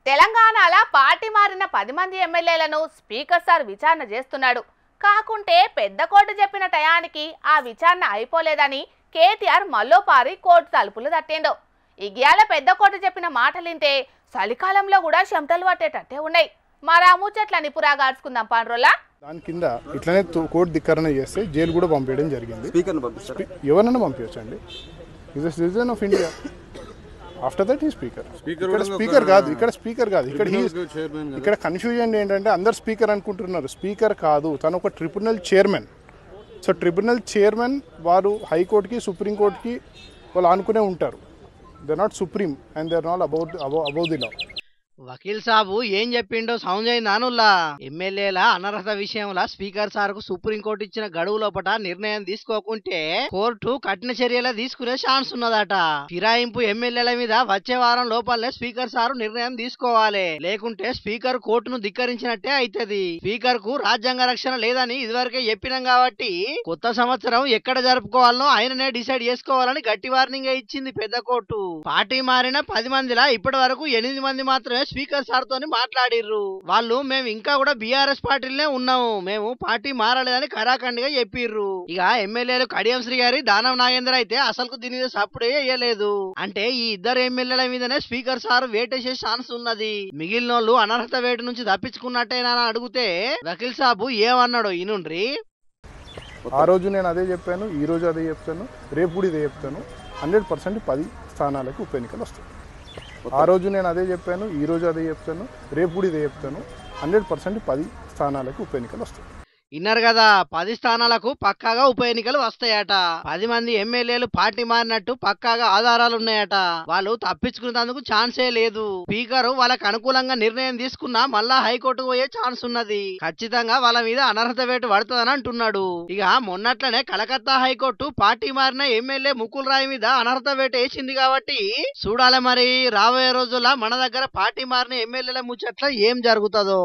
తెలంగాణలో పార్టీ మారిన 10 మంది ఎమ్మెల్యేలను స్పీకర్ సార్ విచారణ చేస్తున్నాడు. కాకుంటే పెద్ద కోర్టు చెప్పిన టయానికి ఆ విచారణ అయిపోలేదని కేటీఆర్ మల్లోపారి కోర్టు తలుపులు తట్టిండు. ఇగ్యాల పెద్ద కోర్టు చెప్పిన మాటలింటే చలికాలంలో కూడా చెమటలు పట్టేటట్టే ఉన్నాయి. మరా ముచ్చట్లని పురాగార్చుకుందాం పాండ్రోలా. దాని కింద ఇట్లనే కోర్టు ధిక్కరణ చేస్తే జైలు కూడా పంపించడం జరిగింది. ఎవరన్నా పంపించండి. Is the citizen of India. After that ఈ స్పీకర్. ఇక్కడ స్పీకర్ కాదు, ఇక్కడ కన్ఫ్యూజన్ ఏంటంటే అందరు స్పీకర్ అనుకుంటున్నారు. స్పీకర్ కాదు, తను ఒక tribunal chairman. So tribunal chairman వారు హైకోర్టుకి సుప్రీంకోర్టుకి వాళ్ళు అనుకునే ఉంటారు. They not supreme and they are not above the law. వకీల్ సాబు ఏం చెప్పిండో సౌంజయ్ నానుల్లా ఎమ్మెల్యేల అనర్హత విషయంలో స్పీకర్ సార్ కు సుప్రీంకోర్టు ఇచ్చిన గడువు లోపట నిర్ణయం తీసుకోకుంటే కోర్టు కఠిన చర్యలు తీసుకునే ఛాన్స్ ఉన్నదట. ఫిరాయింపు ఎమ్మెల్యేల మీద వచ్చే వారం లోపలనే స్పీకర్ సారు నిర్ణయం తీసుకోవాలి, లేకుంటే స్పీకర్ కోర్టును ధిక్కరించినట్టే అయితది. స్పీకర్ కు రాజ్యాంగ రక్షణ లేదని ఇదివరకే చెప్పినాం కాబట్టి కొత్త సంవత్సరం ఎక్కడ జరుపుకోవాలనో ఆయననే డిసైడ్ చేసుకోవాలని గట్టి వార్నింగ్ ఇచ్చింది పెద్ద కోర్టు. పార్టీ మారిన 10 మందిలా ఇప్పటి వరకు 8 మంది మాత్రమే స్పీకర్ సార్ తోని మాట్లాడిర్రు. వాళ్ళు మేము ఇంకా కూడా బీఆర్ఎస్ పార్టీలోనే ఉన్నాము, మేము పార్టీ మారలేదని ఖరాఖండిగా చెప్పిర్రు. ఇక ఎమ్మెల్యేలు కడియం శ్రీ గారి దానం నాగేంద్ర అయితే అసలు దీని మీద సప్పుడే వేయలేదు. అంటే ఈ ఇద్దరు ఎమ్మెల్యేల మీదనే స్పీకర్ సార్ వేటేసే ఛాన్స్ ఉన్నది. మిగిలిన వాళ్ళు అనర్హత వేటు నుంచి తప్పించుకున్నట్టేనా అని అడిగితే వకీల్ సాబు ఏమన్నాడో ఈనుండ్రి. ఆ రోజు నేను అదే చెప్పాను, ఈ రోజు అదే చెప్తాను, రేపు కూడా ఇదే చెప్తాను. 100% 10 స్థానాలకు ఉప ఎన్నికలు వస్తాయి. ఆ రోజు నేను అదే చెప్పాను, ఈ రోజు అదే చెప్తాను, రేపు కూడా ఇదే చెప్తాను. 100% 10 స్థానాలకు ఉప ఎన్నికలు వస్తాయి. విన్నారు కదా, 10 స్థానాలకు పక్కాగా ఉప ఎన్నికలు వస్తాయట. 10 మంది ఎమ్మెల్యేలు పార్టీ మారినట్టు పక్కాగా ఆధారాలు ఉన్నాయట. వాళ్ళు తప్పించుకునేందుకు ఛాన్సే లేదు. స్పీకర్ వాళ్ళకు అనుకూలంగా నిర్ణయం తీసుకున్నా మళ్ళా హైకోర్టుకు పోయే ఛాన్స్ ఉన్నది. ఖచ్చితంగా వాళ్ళ మీద అనర్హత వేటు పడుతుందని అంటున్నాడు. ఇక మొన్నట్లనే కలకత్తా హైకోర్టు పార్టీ మారిన ఎమ్మెల్యే ముకుల్ రాయ్ మీద అనర్హత వేటు వేసింది కాబట్టి చూడాలి మరి రాబోయే రోజుల్లో మన దగ్గర పార్టీ మారిన ఎమ్మెల్యేల ముచ్చట్ల ఏం జరుగుతుందో.